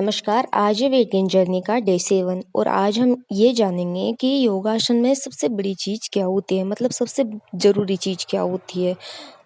नमस्कार। आज है वेट गेन जर्नी का डे 7 और आज हम ये जानेंगे कि योगासन में सबसे बड़ी चीज़ क्या होती है, मतलब सबसे ज़रूरी चीज़ क्या होती है।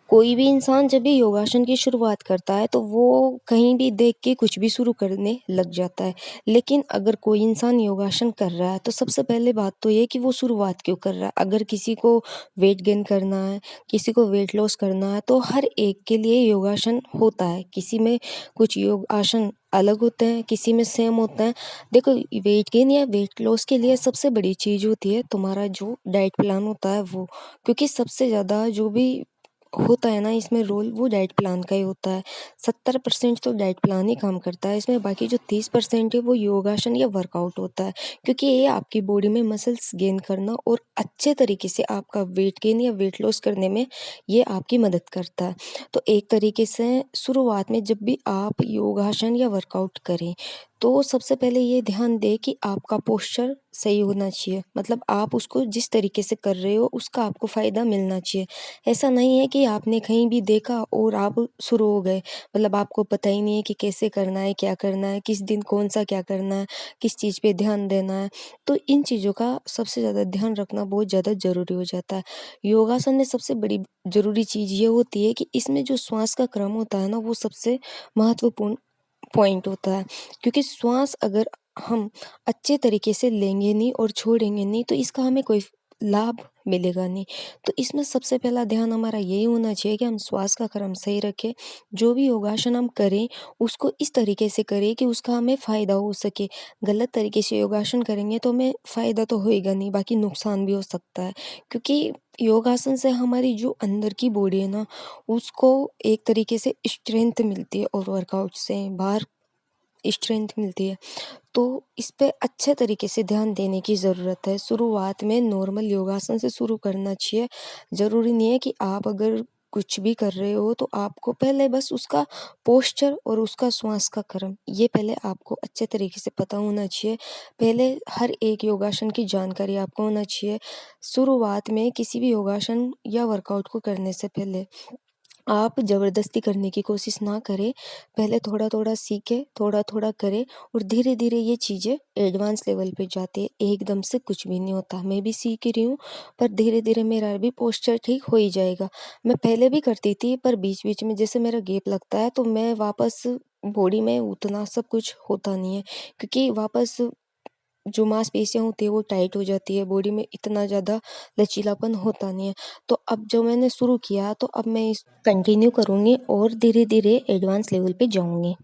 कोई भी इंसान जब भी योगासन की शुरुआत करता है तो वो कहीं भी देख के कुछ भी शुरू करने लग जाता है। लेकिन अगर कोई इंसान योगासन कर रहा है तो सबसे पहले बात तो ये कि वो शुरुआत क्यों कर रहा है। अगर किसी को वेट गेन करना है, किसी को वेट लॉस करना है तो हर एक के लिए योगासन होता है। किसी में कुछ योग आसन अलग होते हैं, किसी में सेम होता है। देखो, वेट गेन या वेट लॉस के लिए सबसे बड़ी चीज़ होती है तुम्हारा जो डाइट प्लान होता है वो। क्योंकि सबसे ज़्यादा जो भी होता है ना इसमें रोल, वो डाइट प्लान का ही होता है। 70% तो डाइट प्लान ही काम करता है इसमें, बाकी जो 30% है वो योगासन या वर्कआउट होता है। क्योंकि ये आपकी बॉडी में मसल्स गेन करना और अच्छे तरीके से आपका वेट गेन या वेट लॉस करने में ये आपकी मदद करता है। तो एक तरीके से शुरुआत में जब भी आप योगासन या वर्कआउट करें तो सबसे पहले ये ध्यान दें कि आपका पोस्चर सही होना चाहिए। मतलब आप उसको जिस तरीके से कर रहे हो उसका आपको फ़ायदा मिलना चाहिए। ऐसा नहीं है कि आपने कहीं भी देखा और आप शुरू हो गए। मतलब आपको पता ही नहीं है कि कैसे करना है, क्या करना है, किस दिन कौन-सा क्या करना है, किस चीज़ पे ध्यान देना है। तो इन चीज़ों का सबसे ज़्यादा ध्यान रखना बहुत ज़्यादा ज़रूरी हो जाता है। योगासन में सबसे बड़ी ज़रूरी चीज़ ये होती है कि इसमें जो श्वास का क्रम होता है ना, वो सबसे महत्वपूर्ण पॉइंट होता है। क्योंकि श्वास अगर हम अच्छे तरीके से लेंगे नहीं और छोड़ेंगे नहीं तो इसका हमें कोई लाभ मिलेगा नहीं। तो इसमें सबसे पहला ध्यान हमारा यही होना चाहिए कि हम श्वास का क्रम सही रखें। जो भी योगासन हम करें उसको इस तरीके से करें कि उसका हमें फ़ायदा हो सके। गलत तरीके से योगासन करेंगे तो हमें फ़ायदा तो होएगा नहीं, बाकी नुकसान भी हो सकता है। क्योंकि योगासन से हमारी जो अंदर की बॉडी है ना, उसको एक तरीके से स्ट्रेंथ मिलती है और वर्कआउट से बाहर स्ट्रेंथ मिलती है। तो इस पे अच्छे तरीके से ध्यान देने की ज़रूरत है। शुरुआत में नॉर्मल योगासन से शुरू करना चाहिए। ज़रूरी नहीं है कि आप अगर कुछ भी कर रहे हो तो आपको पहले बस उसका पोस्चर और उसका श्वास का क्रम ये पहले आपको अच्छे तरीके से पता होना चाहिए। पहले हर एक योगासन की जानकारी आपको होना चाहिए। शुरुआत में किसी भी योगासन या वर्कआउट को करने से पहले आप ज़बरदस्ती करने की कोशिश ना करें। पहले थोड़ा-थोड़ा सीखें, थोड़ा-थोड़ा करें और धीरे-धीरे ये चीज़ें एडवांस लेवल पे जाती है। एकदम से कुछ भी नहीं होता। मैं भी सीख ही रही हूँ, पर धीरे-धीरे मेरा भी पोस्चर ठीक हो ही जाएगा। मैं पहले भी करती थी पर बीच-बीच में जैसे मेरा गैप लगता है तो मैं वापस बॉडी में उतना सब कुछ होता नहीं है। क्योंकि वापस जो मांसपेशियाँ होती है वो टाइट हो जाती है, बॉडी में इतना ज़्यादा लचीलापन होता नहीं है। तो अब जो मैंने शुरू किया तो अब मैं इस कंटिन्यू करूँगी और धीरे-धीरे एडवांस लेवल पे जाऊँगी।